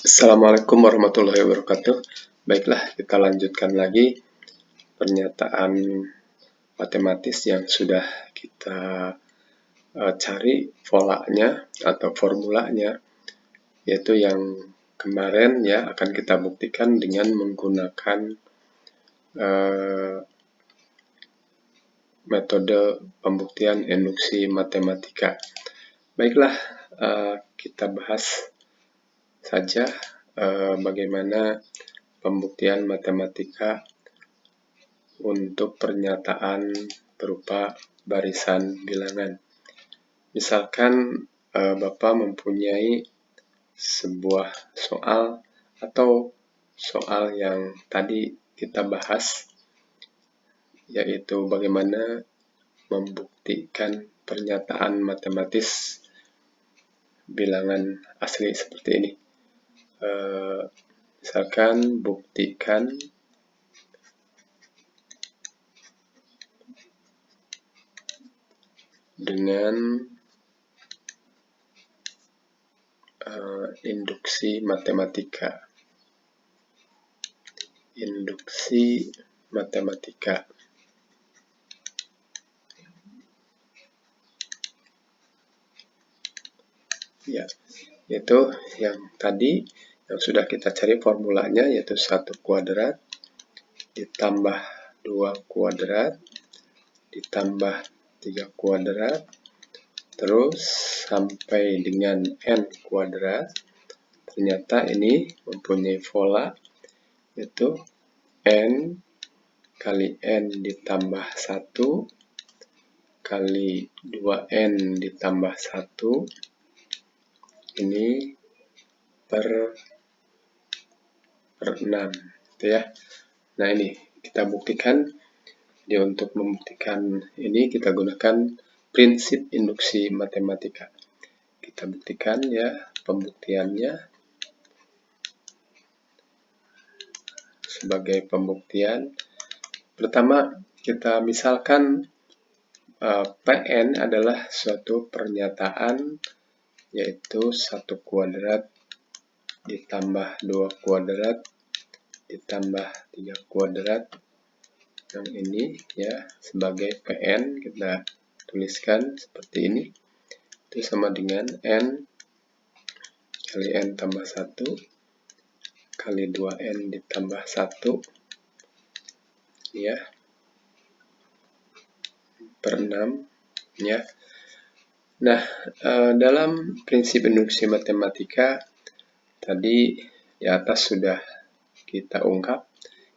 Assalamualaikum warahmatullahi wabarakatuh. Baiklah, kita lanjutkan lagi pernyataan matematis yang sudah kita cari polanya atau formulanya, yaitu yang kemarin ya akan kita buktikan dengan menggunakan metode pembuktian induksi matematika. Baiklah, kita bahas saja bagaimana pembuktian matematika untuk pernyataan berupa barisan bilangan. Misalkan Bapak mempunyai sebuah soal atau soal yang tadi kita bahas, yaitu bagaimana membuktikan pernyataan matematis bilangan asli seperti ini. Misalkan buktikan dengan induksi matematika. Induksi matematika. Ya, yaitu yang tadi yang sudah kita cari formulanya, yaitu 1 kuadrat ditambah 2 kuadrat ditambah 3 kuadrat terus sampai dengan n kuadrat. Ternyata ini mempunyai pola, yaitu n kali n ditambah 1 kali 2n ditambah 1 ini per 6 gitu ya. Nah, ini kita buktikan. Jadi untuk membuktikan ini kita gunakan prinsip induksi matematika. Kita buktikan ya pembuktiannya. Sebagai pembuktian, pertama kita misalkan Pn adalah suatu pernyataan, yaitu 1 kuadrat ditambah 2 kuadrat ditambah 3 kuadrat. Yang ini ya sebagai Pn kita tuliskan seperti ini. Itu sama dengan n kali n tambah 1 kali 2n ditambah 1 ya per 6 ya. Nah, dalam prinsip induksi matematika tadi di atas sudah kita ungkap,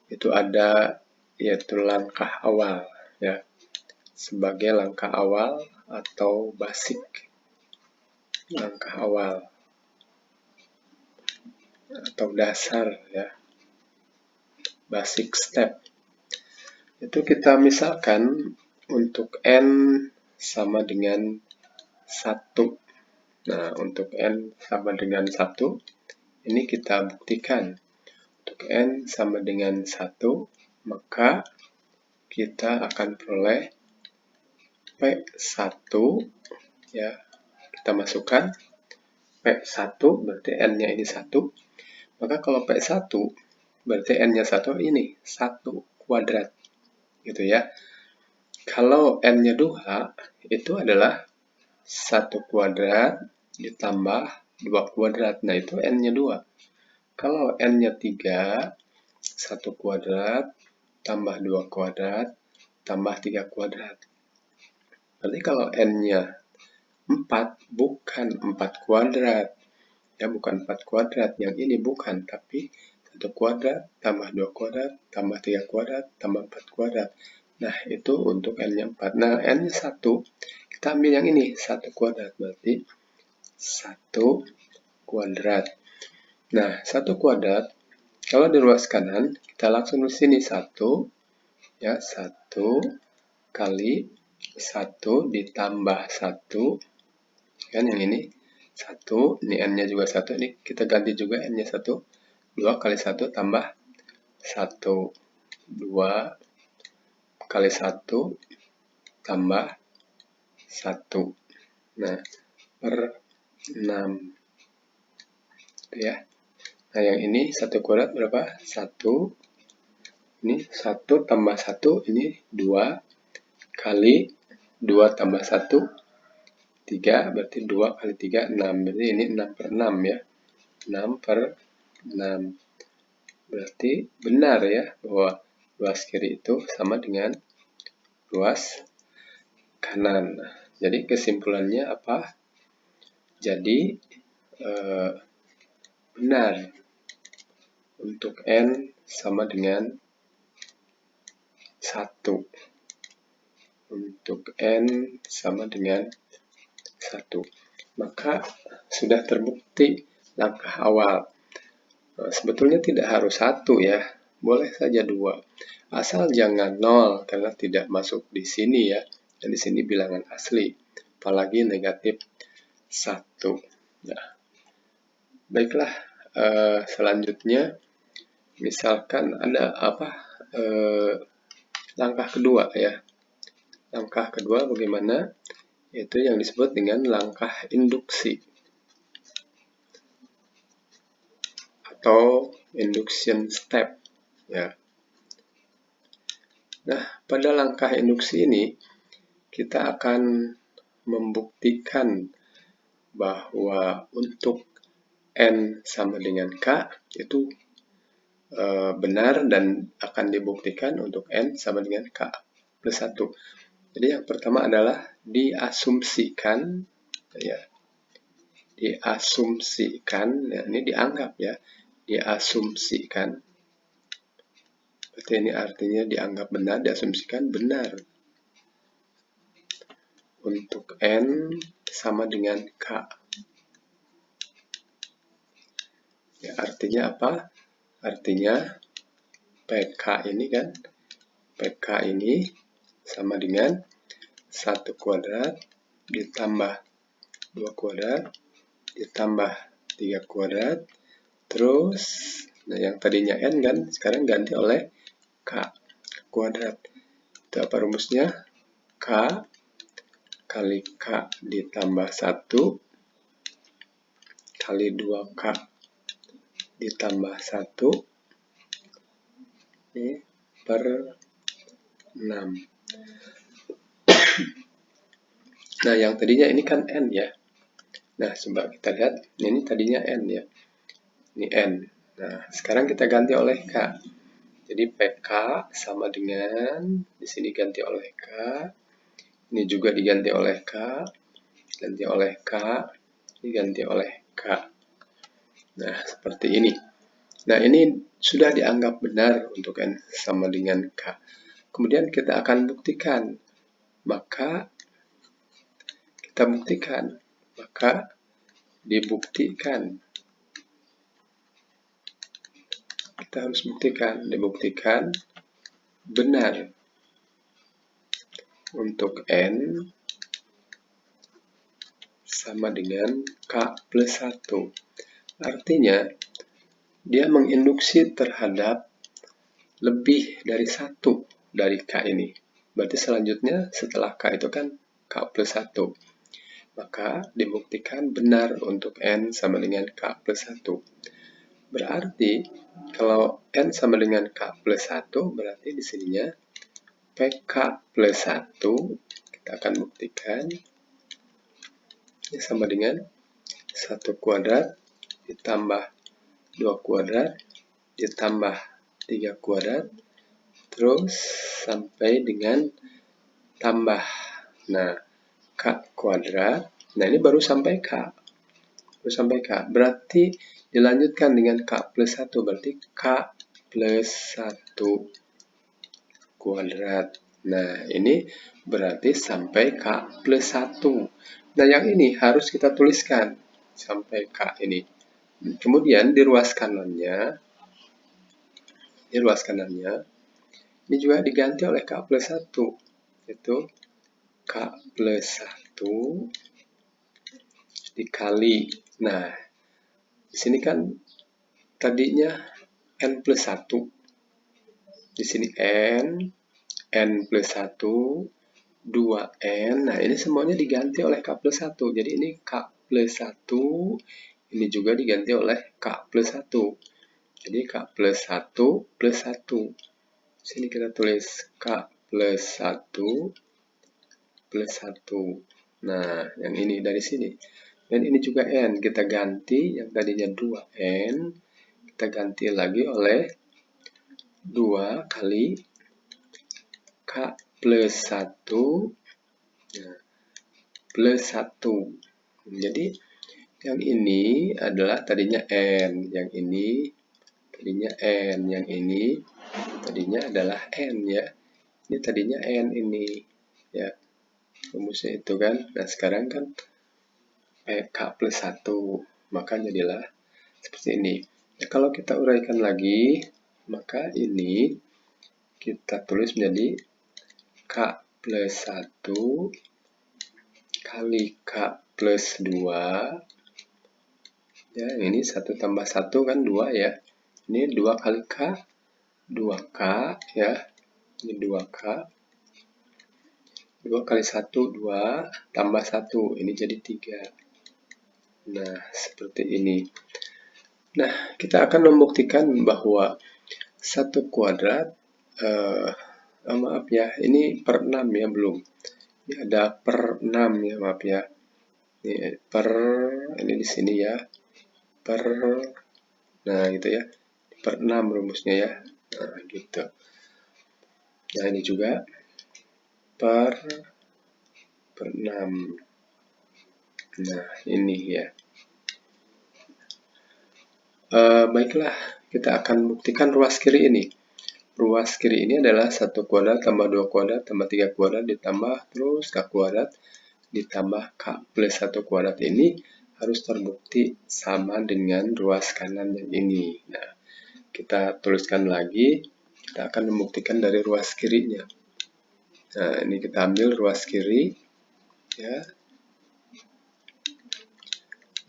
itu ada yaitu langkah awal ya, sebagai langkah awal atau basic, langkah awal atau dasar ya, basic step. Itu kita misalkan untuk n sama dengan 1. Nah, untuk n sama dengan 1 ini kita buktikan. Untuk n sama dengan 1, maka kita akan peroleh P1 ya. Kita masukkan P1 berarti n-nya ini 1. Maka kalau P1 berarti n-nya 1 ini 1 kuadrat gitu ya. Kalau n-nya 2 itu adalah 1 kuadrat ditambah 2 kuadrat. Nah, itu n-nya 2. Kalau n-nya 3, 1 kuadrat tambah 2 kuadrat tambah 3 kuadrat. Berarti kalau n-nya 4, bukan 4 kuadrat. Ya, bukan 4 kuadrat. Yang ini bukan, tapi 1 kuadrat tambah 2 kuadrat tambah 3 kuadrat tambah 4 kuadrat. Nah, itu untuk n-nya 4. Nah, n-nya 1, kita ambil yang ini, 1 kuadrat. Berarti 1 kuadrat. Nah, 1 kuadrat, kalau di ruas kanan, kita langsung di sini 1, ya, 1 kali 1 ditambah 1, kan yang ini, 1, ini n-nya juga 1, ini kita ganti juga n-nya 1, 2 kali 1 tambah 1, 2 kali 1 tambah 1. Nah, per 6. Ya. Nah, yang ini 1 kuadrat berapa? 1. Ini 1 tambah 1, ini 2 kali 2 tambah 1, 3, berarti 2 kali 3, 6. Berarti ini 6 per 6 ya. 6 per 6. Berarti benar ya, bahwa luas kiri itu sama dengan luas kanan. Jadi kesimpulannya apa? Jadi benar untuk N sama dengan 1. Untuk N sama dengan 1. Maka sudah terbukti langkah awal. Sebetulnya tidak harus 1 ya, boleh saja 2. Asal jangan 0 karena tidak masuk di sini ya. Dan di sini bilangan asli, apalagi negatif 1. Nah, baiklah, selanjutnya misalkan ada langkah kedua ya. Langkah kedua bagaimana? Itu yang disebut dengan langkah induksi atau induction step ya. Nah, pada langkah induksi ini kita akan membuktikan bahwa untuk N sama dengan K itu benar dan akan dibuktikan untuk N sama dengan K plus 1. Jadi yang pertama adalah diasumsikan ya. Diasumsikan, ya, ini dianggap ya. Diasumsikan. Berarti ini artinya dianggap benar, diasumsikan benar. Untuk N sama dengan K. Ya, artinya apa? Artinya PK ini kan, PK ini sama dengan 1 kuadrat ditambah 2 kuadrat ditambah 3 kuadrat terus, nah yang tadinya N kan sekarang ganti oleh K kuadrat. Itu apa rumusnya? K kali K ditambah 1 kali 2K ditambah 1 ini per 6. Nah, yang tadinya ini kan N ya. Nah, coba kita lihat. Ini tadinya N ya. Ini N. Nah, sekarang kita ganti oleh K. Jadi PK sama dengan, di sini ganti oleh K. Ini juga diganti oleh K. Ganti oleh K. Ini ganti oleh K. Nah, seperti ini. Nah, ini sudah dianggap benar untuk N sama dengan K. Kemudian kita akan buktikan. Maka kita buktikan. Maka dibuktikan. Kita harus buktikan. Dibuktikan benar untuk N sama dengan K plus 1. Artinya, dia menginduksi terhadap lebih dari 1 dari K ini. Berarti selanjutnya setelah K itu kan K plus 1. Maka dibuktikan benar untuk N sama dengan K plus 1. Berarti kalau N sama dengan K plus 1, berarti di sininya PK plus 1, kita akan buktikan ini sama dengan 1 kuadrat ditambah 2 kuadrat ditambah 3 kuadrat terus sampai dengan tambah. Nah, K kuadrat. Nah, ini baru sampai K. Baru sampai K. Berarti dilanjutkan dengan K plus 1. Berarti K plus 1 kuadrat. Nah, ini berarti sampai K plus 1. Nah, yang ini harus kita tuliskan sampai K ini. Kemudian di ruas kanannya, ini juga diganti oleh K plus 1. Itu K plus 1 dikali. Nah, di sini kan tadinya N plus 1. Di sini N plus 1, 2N. Nah, ini semuanya diganti oleh K plus 1. Jadi ini K plus 1, ini juga diganti oleh K plus 1. Jadi K plus 1 plus 1. Sini kita tulis K plus 1 plus 1. Nah, yang ini dari sini. Dan ini juga N. Kita ganti yang tadinya 2N. Kita ganti lagi oleh 2 kali K plus 1 plus 1. Jadi, yang ini adalah tadinya N. Yang ini tadinya N. Yang ini tadinya adalah N ya. Ini tadinya N ini. Ya, rumusnya itu kan. Nah, sekarang kan K plus 1. Maka jadilah seperti ini. Nah, kalau kita uraikan lagi, maka ini kita tulis menjadi K plus 1 kali K plus 2. Ya, ini 1 tambah 1 kan 2 ya. Ini 2 kali K, 2K ya. Ini 2K. 2 kali 1, 2 tambah 1. Ini jadi 3. Nah, seperti ini. Nah, kita akan membuktikan bahwa 1 kuadrat, maaf ya, ini per 6 ya, belum. Ini ada per 6 ya, maaf ya. Ini ini di sini ya. Nah gitu ya. Per 6 rumusnya ya. Nah, gitu. Nah, ini juga per 6. Nah, ini ya. Baiklah, kita akan buktikan ruas kiri ini. Ruas kiri ini adalah 1 kuadrat tambah 2 kuadrat tambah 3 kuadrat ditambah terus K kuadrat ditambah K plus 1 kuadrat ini harus terbukti sama dengan ruas kanan yang ini. Nah, kita tuliskan lagi, kita akan membuktikan dari ruas kirinya. Nah, ini kita ambil ruas kiri, ya.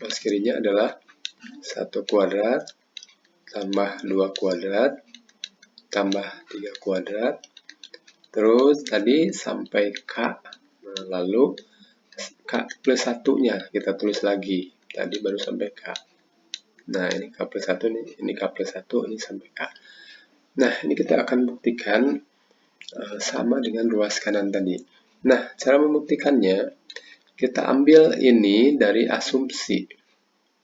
Ruas kirinya adalah 1 kuadrat tambah 2 kuadrat tambah 3 kuadrat. Terus tadi sampai K, nah, lalu K plus 1-nya kita tulis lagi. Tadi baru sampai K. Nah, ini K plus 1, ini K plus 1, ini sampai K. Nah, ini kita akan buktikan sama dengan ruas kanan tadi. Nah, cara membuktikannya, kita ambil ini dari asumsi.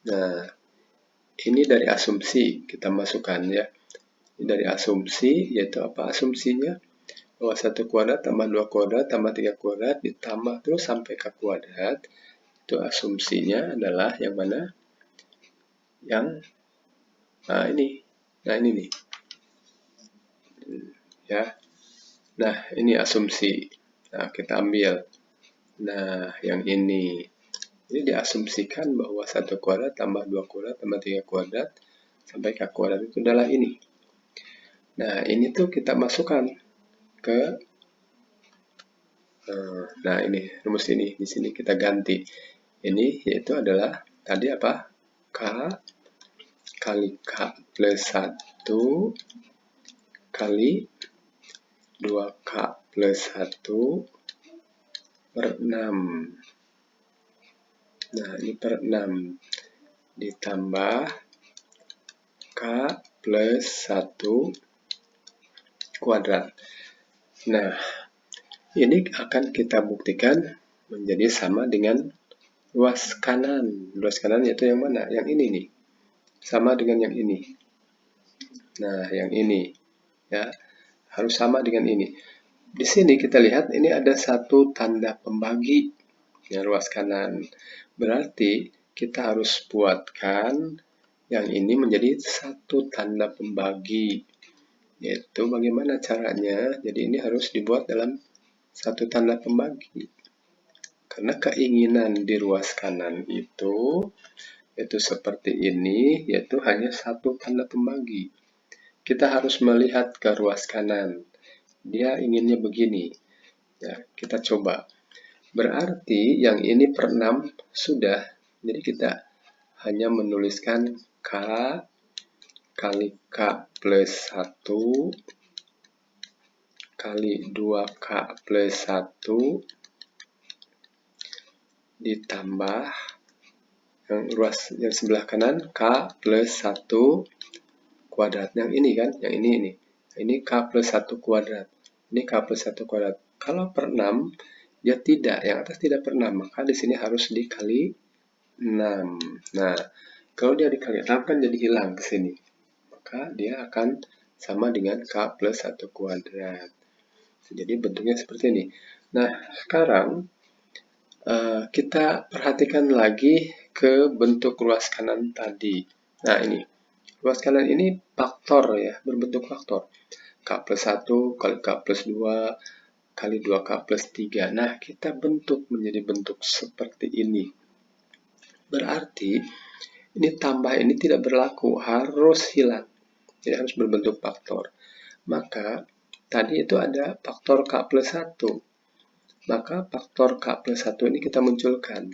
Nah, ini dari asumsi kita masukkan ya. Ini dari asumsi, yaitu apa asumsinya? Bahwa 1 kuadrat tambah 2 kuadrat tambah 3 kuadrat ditambah terus sampai K kuadrat. Itu asumsinya adalah yang mana? Yang ini. Nah, ini nih. Ya. Nah, ini asumsi. Nah, kita ambil. Nah, yang ini. Ini diasumsikan bahwa 1 kuadrat tambah 2 kuadrat tambah 3 kuadrat sampai K kuadrat itu adalah ini. Nah, ini tuh kita masukkan ke nah, ini rumus ini di sini kita ganti. Ini yaitu adalah tadi apa? K kali K plus 1 kali 2K plus 1 per 6. Nah, ini per 6 ditambah K plus 1 kuadrat. Nah, ini akan kita buktikan menjadi sama dengan ruas kanan. Ruas kanan yaitu yang mana? Yang ini nih. Sama dengan yang ini. Nah, yang ini. Ya, harus sama dengan ini. Di sini kita lihat ini ada satu tanda pembagi. Ya, ruas kanan. Berarti kita harus buatkan yang ini menjadi satu tanda pembagi. Yaitu bagaimana caranya? Jadi ini harus dibuat dalam satu tanda pembagi. Karena keinginan di ruas kanan itu seperti ini, yaitu hanya satu tanda pembagi. Kita harus melihat ke ruas kanan. Dia inginnya begini. Ya, kita coba. Berarti yang ini per 6 sudah. Jadi kita hanya menuliskan K kali K plus 1 kali 2K plus 1 ditambah Yang ruas yang sebelah kanan K plus 1 kuadrat. Yang ini kan, yang ini. Ini K plus 1 kuadrat. Ini K plus 1 kuadrat. Kalau per 6, dia tidak. Yang atas tidak per 6. Maka di sini harus dikali 6. Nah, kalau dia dikali 6 kan jadi hilang ke sini. Maka dia akan sama dengan K plus 1 kuadrat. Jadi bentuknya seperti ini. Nah, sekarang kita perhatikan lagi ke bentuk ruas kanan tadi. Nah, ini. Ruas kanan ini faktor ya, berbentuk faktor. K plus 1 kali K plus 2 kali 2K plus 3. Nah, kita bentuk menjadi bentuk seperti ini. Berarti, ini tambah ini tidak berlaku, harus hilang. Jadi harus berbentuk faktor. Maka, tadi itu ada faktor K plus 1. Maka faktor K plus 1 ini kita munculkan.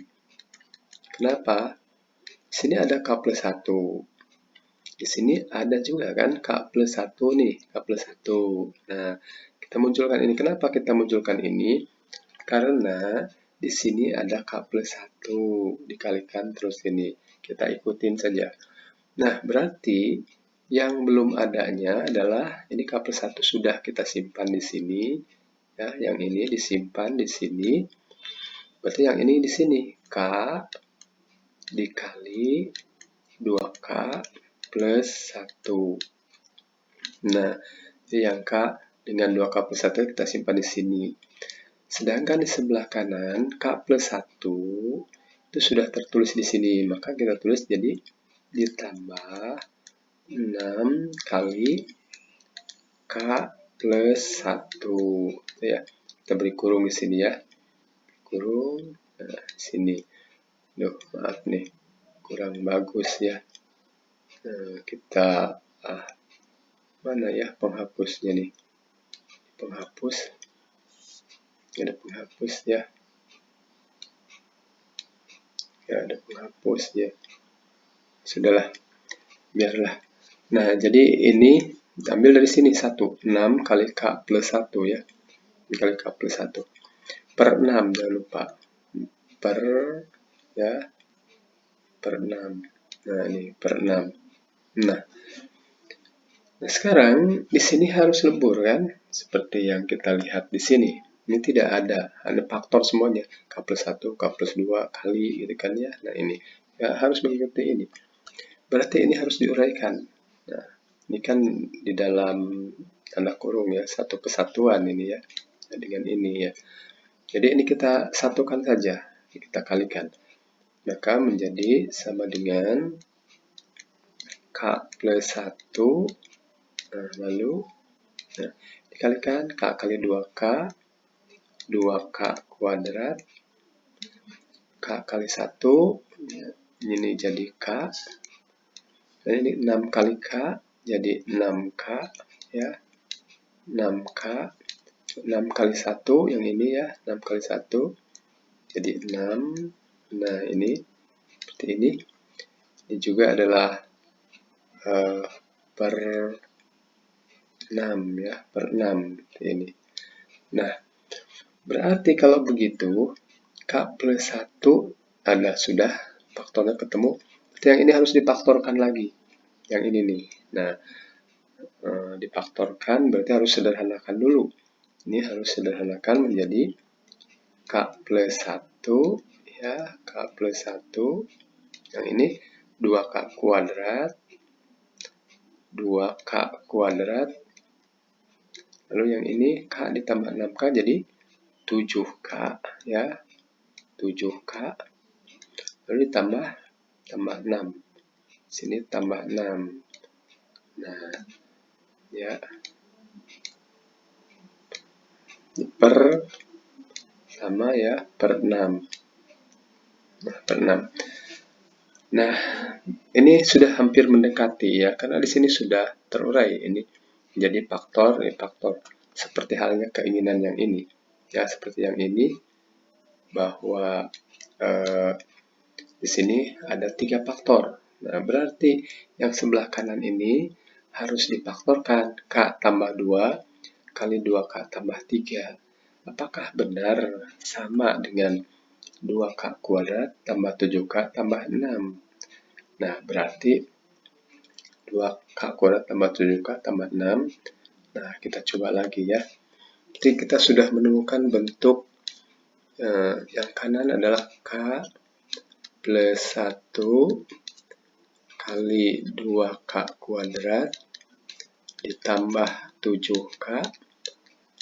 Kenapa? Di sini ada K plus 1. Di sini ada juga kan K plus 1 nih, K plus 1. Nah, kita munculkan ini. Kenapa kita munculkan ini? Karena di sini ada K plus 1 dikalikan terus ini. Kita ikutin saja. Nah, berarti yang belum adanya adalah ini K plus 1 sudah kita simpan di sini. Ya, yang ini disimpan di sini. Berarti yang ini di sini. K dikali 2K plus 1. Nah, jadi yang K dengan 2K plus 1 kita simpan di sini. Sedangkan di sebelah kanan, K plus 1 itu sudah tertulis di sini. Maka kita tulis jadi ditambah 6 kali K plus 1. Ya, kita beri kurung di sini ya. Kurung, nah, sini. Duh, maaf nih, kurang bagus ya. Kita mana ya penghapusnya nih, penghapus, ada penghapus ya, ada penghapus ya, sudahlah, biarlah. Nah, jadi ini ambil dari sini 1, 6 kali K plus 1 ya, kali K plus 1 per 6, jangan lupa per ya, per 6. Nah, ini per 6. Nah, sekarang di sini harus lebur kan, seperti yang kita lihat di sini. Ini tidak ada faktor semuanya, K plus 1, K plus 2 kali gitu kan ya. Nah, ini ya, harus mengikuti ini. Berarti ini harus diuraikan. Nah, ini kan di dalam tanda kurung ya, satu kesatuan ini ya, dengan ini ya. Jadi ini kita satukan saja, kita kalikan. Maka menjadi sama dengan K plus 1, nah, lalu nah, dikalikan K kali 2K, 2K kuadrat, K kali 1, ini jadi K, dan ini 6 kali K, jadi 6K, ya, 6K, 6 kali 1, yang ini ya, 6 kali 1, jadi 6, nah ini, seperti ini. Ini juga adalah per 6 ya, per 6 ini. Nah, berarti kalau begitu K plus 1 ada sudah faktornya ketemu. Berarti yang ini harus difaktorkan lagi. Yang ini nih. Nah, difaktorkan berarti harus sederhanakan dulu. Ini harus sederhanakan menjadi K plus 1 ya, K plus 1. Yang ini 2K kuadrat, 2K kuadrat. Lalu yang ini K ditambah 6K jadi 7K ya, 7K. Lalu ditambah 6. Sini tambah 6. Nah, ya. Per sama ya, per 6. Nah, per 6. Nah, ini sudah hampir mendekati ya, karena di sini sudah terurai ini. Jadi faktor, faktor seperti halnya keinginan yang ini. Ya, seperti yang ini bahwa di sini ada 3 faktor. Nah, berarti yang sebelah kanan ini harus difaktorkan. K tambah 2 kali 2K tambah 3. Apakah benar sama dengan 2K kuadrat tambah 7K tambah 6. Nah, berarti 2K kuadrat tambah 7K tambah 6. Nah, kita coba lagi ya. Jadi kita sudah menemukan bentuk yang kanan adalah K plus 1 kali 2K kuadrat ditambah 7K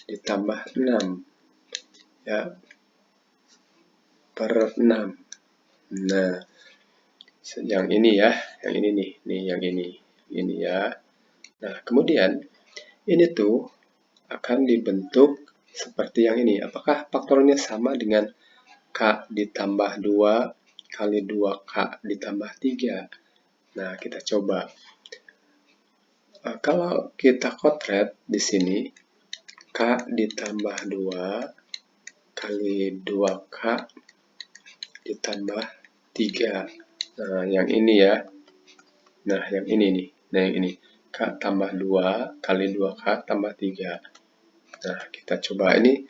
ditambah 6 ya, per 6. Nah, yang ini ya, yang ini nih yang ini ya. Nah, kemudian ini tuh akan dibentuk seperti yang ini. Apakah faktornya sama dengan K ditambah 2 kali 2K ditambah 3? Nah, kita coba. Kalau kita kotret di sini, K ditambah 2 kali 2K ditambah 3. Nah, yang ini ya. Nah, yang ini nih. Nah, yang ini. K tambah 2 kali 2K tambah 3. Nah, kita coba ini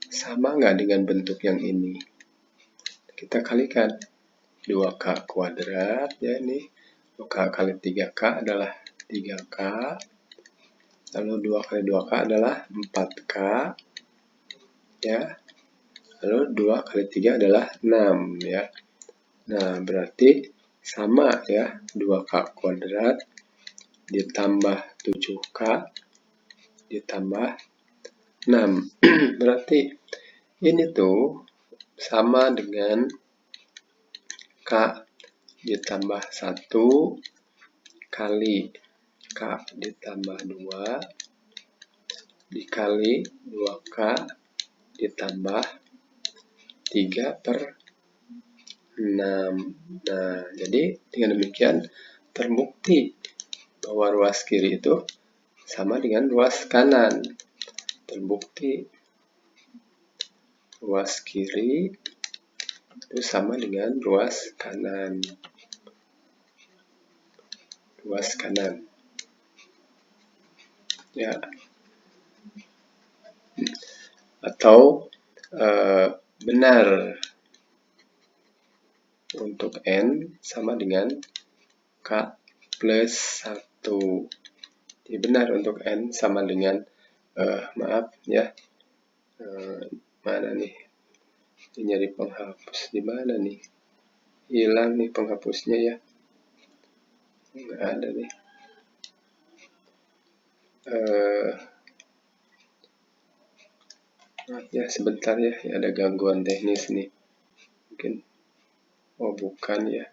sama nggak dengan bentuk yang ini? Kita kalikan 2K kuadrat ya ini. 2K kali 3K adalah 3K. Lalu 2 kali 2K adalah 4K. Ya. Lalu 2 kali 3 adalah 6 ya. Nah, berarti sama ya. 2K kuadrat ditambah 7K ditambah 6. Berarti ini tuh sama dengan K ditambah 1 kali K ditambah 2 dikali 2K ditambah 3 per 6. Nah, jadi dengan demikian terbukti bahwa ruas kiri itu sama dengan ruas kanan. Terbukti ruas kiri itu sama dengan ruas kanan. Ruas kanan. Ya. Atau benar untuk N sama dengan K plus 1. Jadi benar untuk N sama dengan, maaf ya, mana nih? Ini nyari penghapus di mana nih? Hilang nih penghapusnya ya. Nggak ada nih. Maaf ya, sebentar ya, ada gangguan teknis nih. Mungkin, oh bukan ya.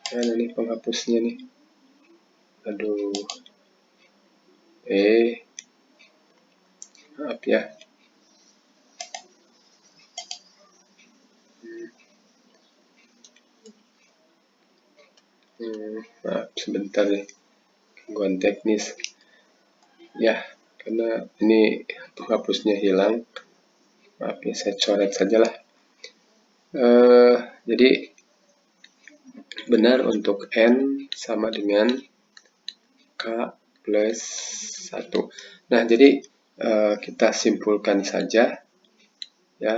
Mana nih penghapusnya nih? Aduh. Maaf ya. Maaf sebentar ya. Gangguan teknis. Ya, karena ini penghapusnya hilang. Maaf ya, saya coret sajalah. Jadi benar untuk N sama dengan K plus 1. Nah, jadi kita simpulkan saja ya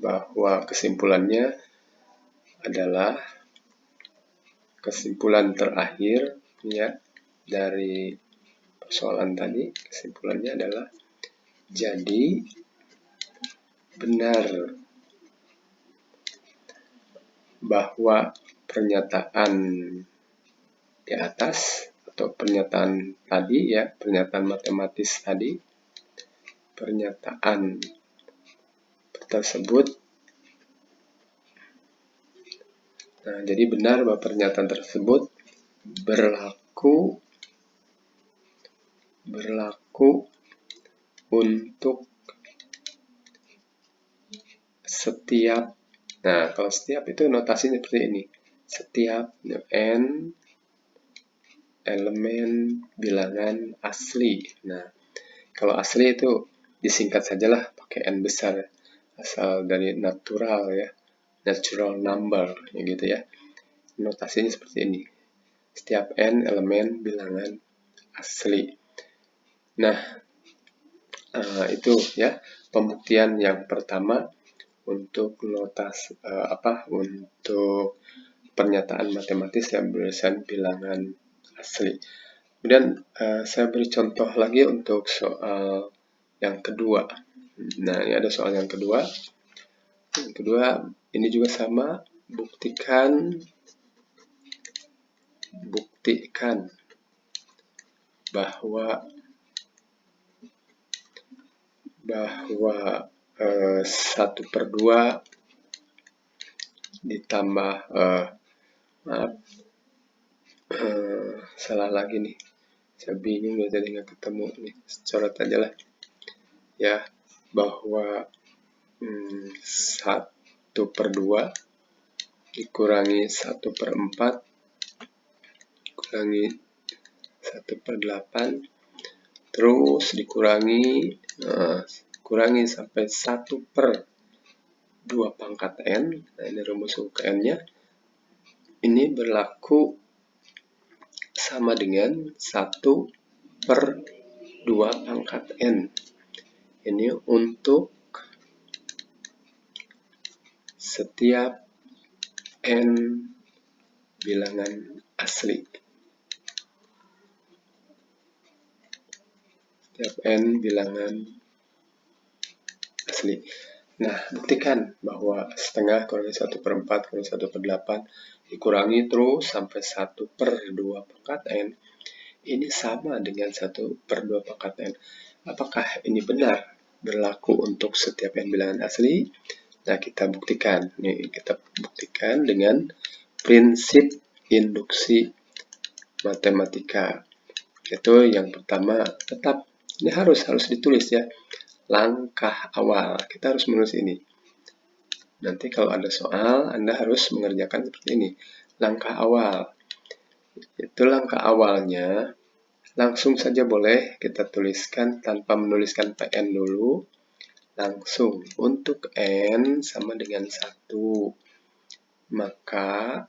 bahwa kesimpulannya adalah kesimpulan terakhir ya dari persoalan tadi. Kesimpulannya adalah jadi benar bahwa pernyataan di atas atau pernyataan tadi ya, pernyataan matematis tadi, pernyataan tersebut, nah jadi benar bahwa pernyataan tersebut berlaku untuk setiap, nah kalau setiap itu notasinya seperti ini, setiap N elemen bilangan asli. Nah, kalau asli itu disingkat sajalah pakai N besar, asal dari natural ya, natural number gitu ya. Notasinya seperti ini. Setiap N elemen bilangan asli. Nah, itu ya pembuktian yang pertama untuk untuk pernyataan matematis yang berdasarkan bilangan asli. Kemudian saya beri contoh lagi untuk soal yang kedua. Nah, ini ada soal yang kedua. Yang kedua, ini juga sama, buktikan bahwa 1/2 ditambah salah lagi nih, saya bingung ya, jadi nggak ketemu nih, coret aja lah ya, bahwa 1/2 dikurangi 1/4 kurangi 1/8 terus kurangi sampai 1/2 pangkat n. Nah, ini rumus UKM-nya. Ini berlaku sama dengan 1/2 pangkat n. Ini untuk setiap n bilangan asli. Setiap n bilangan asli. Nah, buktikan bahwa setengah kurangi 1/4 kurangi 1/8 dikurangi terus sampai 1/2 pangkat n. Ini sama dengan 1/2 pangkat n. Apakah ini benar berlaku untuk setiap n bilangan asli? Nah, kita buktikan. Nih, kita buktikan dengan prinsip induksi matematika. Itu yang pertama, tetap ini harus ditulis ya. Langkah awal, kita harus menulis ini. Nanti kalau ada soal, Anda harus mengerjakan seperti ini. Langkah awal. Itu langkah awalnya, langsung saja boleh kita tuliskan tanpa menuliskan PN dulu. Langsung, untuk N sama dengan 1. Maka,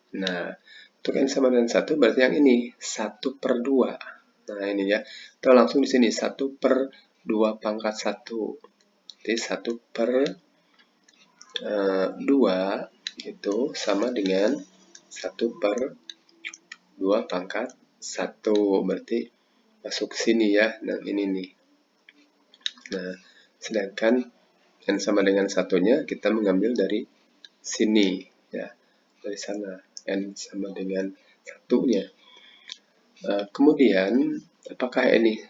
untuk N sama dengan 1 berarti yang ini, 1/2. Nah, ini ya. Atau langsung di sini, 1/2 pangkat 1. Jadi 1/2 itu sama dengan 1/2 pangkat 1. Berarti masuk sini ya. Nah, ini nih. Nah, sedangkan N sama dengan 1-nya kita mengambil dari sini ya. Dari sana. N sama dengan 1-nya. Kemudian, apakah ini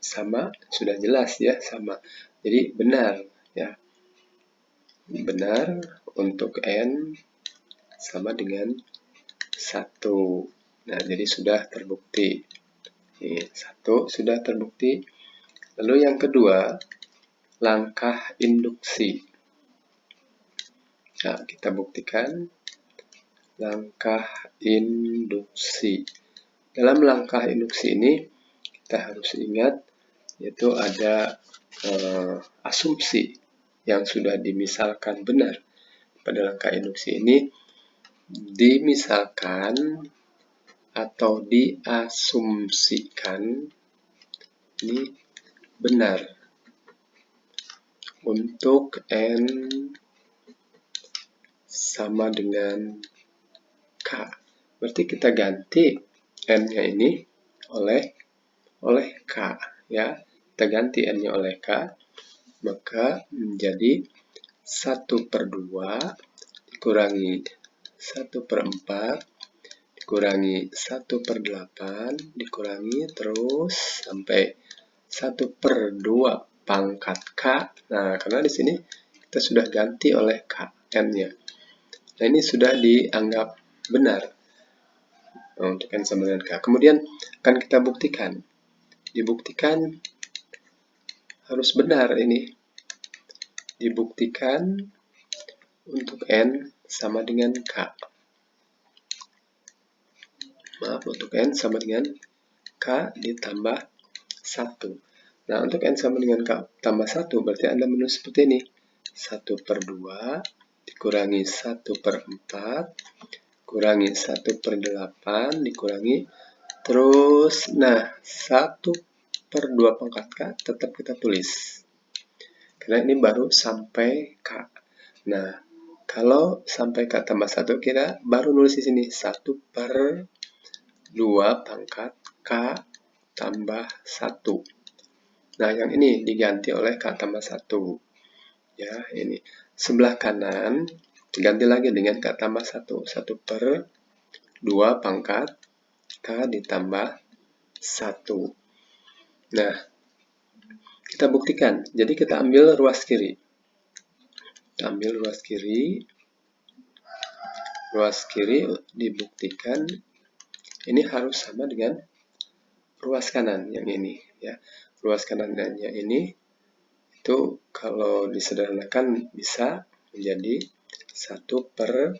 sama? Sudah jelas ya, sama. Jadi benar ya. Benar untuk N sama dengan 1. Nah, jadi sudah terbukti. Ini 1 sudah terbukti. Lalu yang kedua, langkah induksi. Nah, kita buktikan langkah induksi. Dalam langkah induksi ini, kita harus ingat, yaitu ada asumsi yang sudah dimisalkan benar. Pada langkah induksi ini, dimisalkan atau diasumsikan ini benar untuk N sama dengan K. Berarti kita ganti N-nya ini oleh K ya. Kita ganti N-nya oleh K, maka menjadi 1/2 dikurangi 1/4 dikurangi 1/8 dikurangi terus sampai 1/2 pangkat K. Nah, karena di sini kita sudah ganti oleh K N-nya. Nah, ini sudah dianggap benar untuk N sama dengan K. Kemudian akan kita buktikan. Dibuktikan harus benar ini. Dibuktikan untuk N sama dengan K. Maaf, untuk N sama dengan K ditambah 1. Nah, untuk N sama dengan K tambah 1, berarti Anda menulis seperti ini. 1/2 dikurangi 1/4 kurangi 1/8 dikurangi terus, nah 1 per 2 pangkat K tetap kita tulis. Karena ini baru sampai K. Nah, kalau sampai K tambah 1, kita baru nulis di sini 1 per 2 pangkat K tambah 1. Nah, yang ini diganti oleh K tambah 1. Ya, ini. Sebelah kanan diganti lagi dengan K tambah 1. 1 per 2 pangkat K ditambah 1. Nah, kita buktikan. Jadi kita ambil ruas kiri. Kita ambil ruas kiri. Ruas kiri dibuktikan ini harus sama dengan ruas kanan yang ini. Ya, ruas kanannya ini itu kalau disederhanakan bisa menjadi 1 per,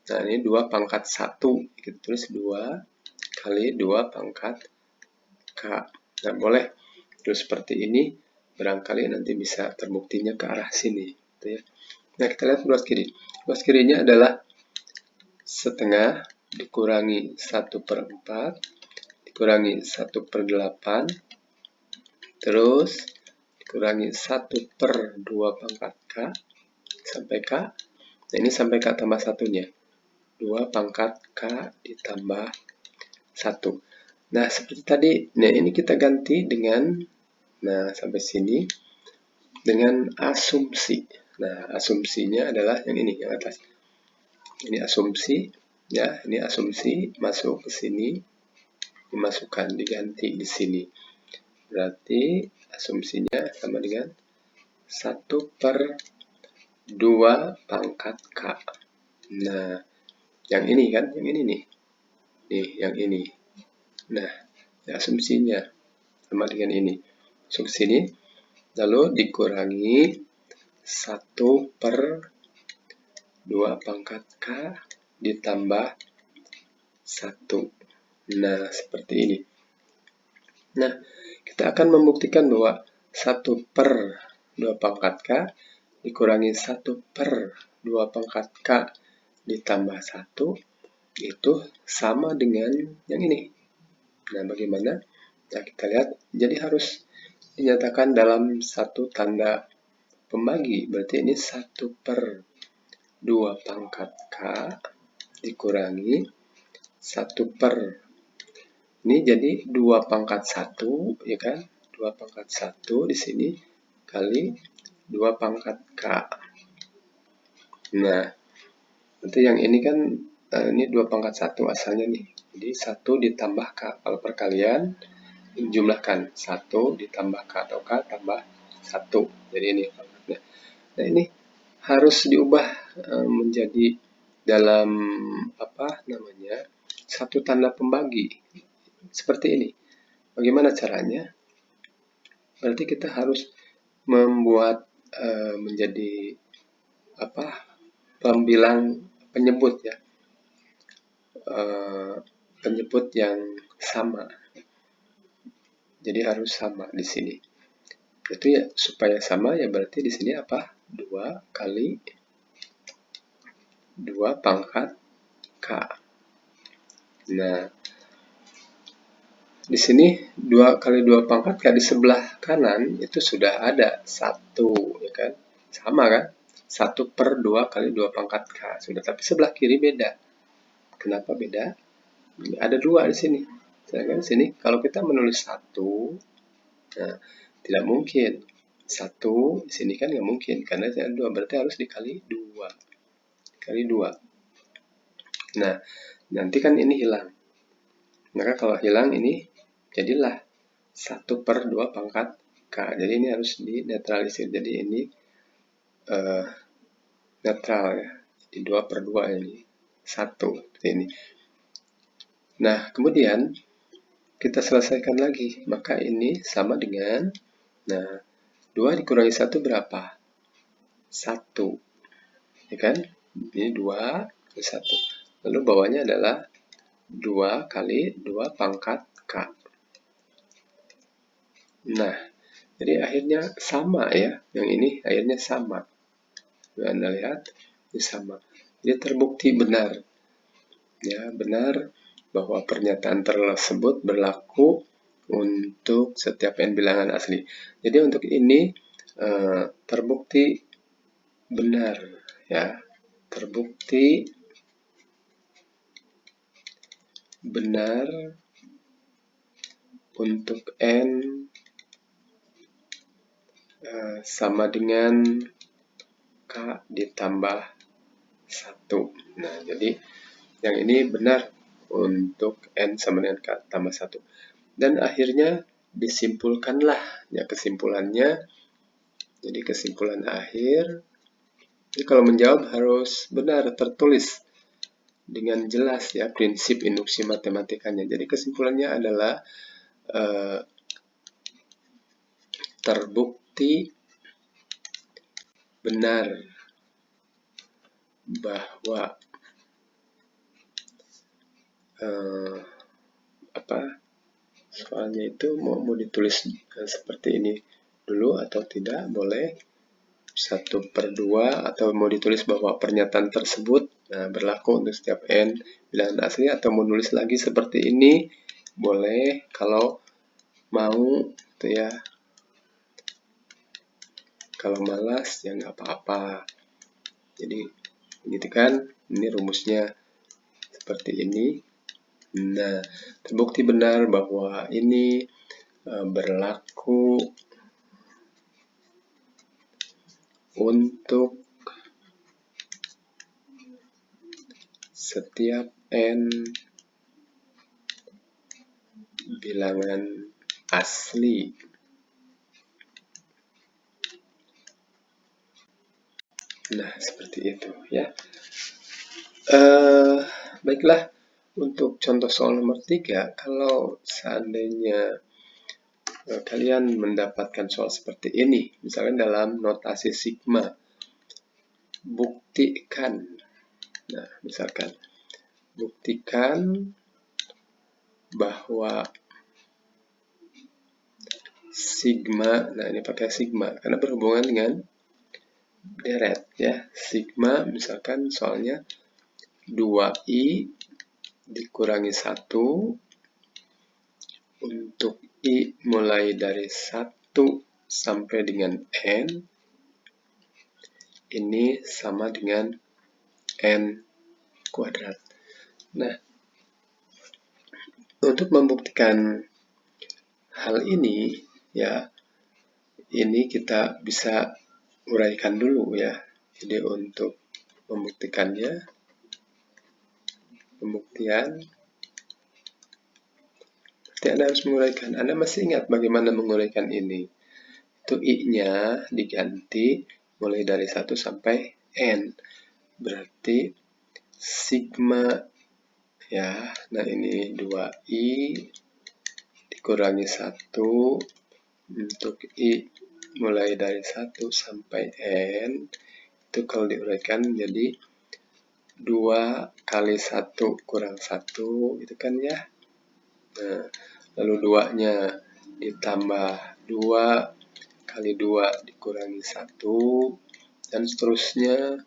nah ini 2 pangkat 1. Kita tulis 2 kali 2 pangkat K. Nah, boleh terus seperti ini. Barangkali nanti bisa terbuktinya ke arah sini. Gitu ya. Nah, kita lihat ruas kiri. Ruas kirinya adalah setengah dikurangi 1 per 4, dikurangi 1 per 8, terus dikurangi 1 per 2 pangkat K, sampai K. Nah, ini sampai K tambah 1-nya. 2 pangkat K ditambah 1. Nah, seperti tadi, nah ini kita ganti dengan, nah sampai sini, dengan asumsi. Nah, asumsinya adalah yang ini, yang atas. Ini asumsi, ya, ini asumsi masuk ke sini, dimasukkan, diganti di sini. Berarti asumsinya sama dengan 1 per 2 pangkat K. Nah, yang ini kan, yang ini nih. Nih, yang ini. Nah, asumsinya sama dengan ini. Masuk ke sini, lalu dikurangi 1 per 2 pangkat K ditambah 1. Nah, seperti ini. Nah, kita akan membuktikan bahwa 1 per 2 pangkat K dikurangi 1 per 2 pangkat K ditambah 1 itu sama dengan yang ini. Nah, bagaimana? Nah, kita lihat. Jadi harus dinyatakan dalam satu tanda pembagi. Berarti ini 1 per 2 pangkat K dikurangi 1 per, ini jadi 2 pangkat 1, ya kan? 2 pangkat 1 di sini kali 2 pangkat K. Nah, nanti yang ini kan, ini 2 pangkat 1 asalnya nih. Jadi 1 ditambah K. Kalau perkalian, jumlahkan 1 ditambah K atau K tambah 1. Jadi ini pangkatnya. Nah, ini harus diubah menjadi dalam apa namanya, satu tanda pembagi seperti ini. Bagaimana caranya? Berarti kita harus membuat menjadi apa, pembilang penyebut ya, penyebut yang sama. Jadi harus sama di sini. Itu ya, supaya sama ya berarti di sini apa? 2 kali 2 pangkat K. Nah, di sini 2 kali 2 pangkat K di sebelah kanan itu sudah ada 1, ya kan? Sama kan? 1 per 2 kali 2 pangkat K. Sudah, tapi sebelah kiri beda. Kenapa beda? Ada 2 di sini. Sedangkan di sini kalau kita menulis 1, nah, tidak mungkin. 1 di sini kan nggak mungkin karena ada 2, berarti harus dikali 2. Dikali 2. Nah, nanti kan ini hilang. Maka kalau hilang ini jadilah 1 per 2 pangkat K. Jadi ini harus dinetralisir. Jadi ini netral ya. Jadi 2 per 2 ini 1 seperti ini. Nah, kemudian kita selesaikan lagi. Maka ini sama dengan, nah, 2 dikurangi 1 berapa? 1. Ya kan? Ini 2 kali 1. Lalu bawahnya adalah 2 kali 2 pangkat K. Nah, jadi akhirnya sama ya. Yang ini akhirnya sama. Anda lihat, ini sama. Jadi terbukti benar. Ya, benar bahwa pernyataan tersebut berlaku untuk setiap n bilangan asli. Jadi untuk ini terbukti benar, ya, terbukti benar untuk n sama dengan k ditambah 1. Nah, jadi yang ini benar untuk n sama dengan k tambah 1. Dan akhirnya disimpulkanlah, ya, kesimpulannya. Jadi kesimpulan akhir, jadi kalau menjawab harus benar tertulis dengan jelas, ya, prinsip induksi matematikanya. Jadi kesimpulannya adalah terbukti benar bahwa soalnya itu mau ditulis seperti ini dulu atau tidak, boleh 1/2, atau mau ditulis bahwa pernyataan tersebut berlaku untuk setiap n bilangan asli, atau mau nulis lagi seperti ini, boleh. Kalau mau, gitu ya. Kalau malas, ya nggak apa-apa. Jadi, gitu kan, ini rumusnya seperti ini. Nah, terbukti benar bahwa ini berlaku untuk setiap n bilangan asli. Nah, seperti itu, ya. Baiklah, untuk contoh soal nomor 3, kalau seandainya kalian mendapatkan soal seperti ini, misalnya dalam notasi sigma, buktikan, nah, misalkan, buktikan bahwa sigma, nah ini pakai sigma, karena berhubungan dengan deret, ya. Sigma, misalkan soalnya 2i dikurangi 1 untuk i mulai dari 1 sampai dengan n, ini sama dengan n kuadrat. Nah, untuk membuktikan hal ini, ya, ini kita bisa uraikan dulu, ya. Jadi untuk membuktikannya, pembuktian, Anda harus menguraikan. Anda masih ingat bagaimana menguraikan ini? Itu i-nya diganti mulai dari 1 sampai n. Berarti sigma, ya, nah ini 2i dikurangi 1 untuk i mulai dari 1 sampai n. Itu kalau diuraikan jadi 2 kali 1 kurang 1, gitu kan, ya. Nah, lalu 2-nya ditambah 2 kali 2 dikurangi 1, dan seterusnya,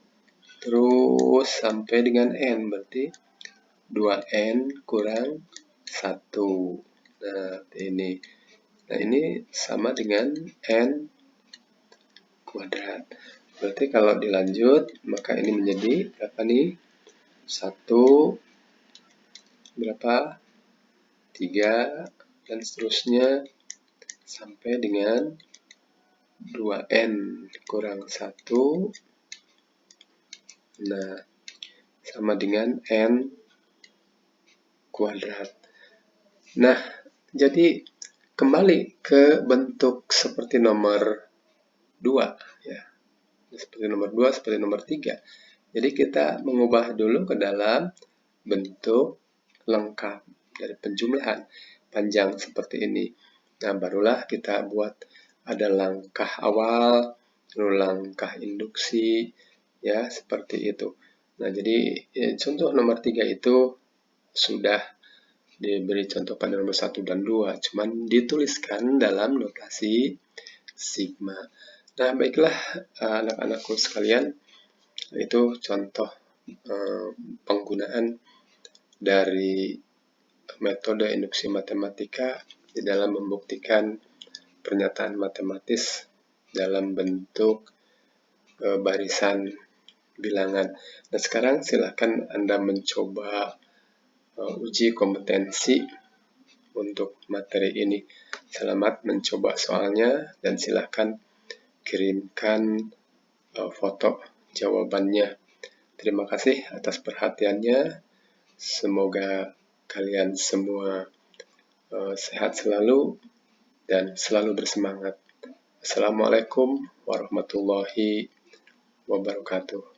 terus sampai dengan n, berarti 2n kurang 1. Nah, ini. Nah, ini sama dengan n kuadrat. Berarti kalau dilanjut, maka ini menjadi berapa nih? 1, berapa? 3, dan seterusnya sampai dengan 2n kurang 1. Nah, sama dengan n kuadrat. Nah, jadi kembali ke bentuk seperti nomor 2, ya. Seperti nomor 2, seperti nomor 3. Jadi kita mengubah dulu ke dalam bentuk lengkap dari penjumlahan panjang seperti ini. Nah, barulah kita buat ada langkah awal, lalu langkah induksi, ya, seperti itu. Nah, jadi contoh nomor 3 itu sudah diberi contoh pada nomor 1 dan 2, cuman dituliskan dalam notasi sigma. Nah, baiklah anak-anakku sekalian, itu contoh penggunaan dari metode induksi matematika di dalam membuktikan pernyataan matematis dalam bentuk barisan bilangan. Nah, sekarang silakan Anda mencoba uji kompetensi untuk materi ini. Selamat mencoba soalnya dan silakan kirimkan foto jawabannya. Terima kasih atas perhatiannya. Semoga kalian semua sehat selalu dan selalu bersemangat. Assalamualaikum warahmatullahi wabarakatuh.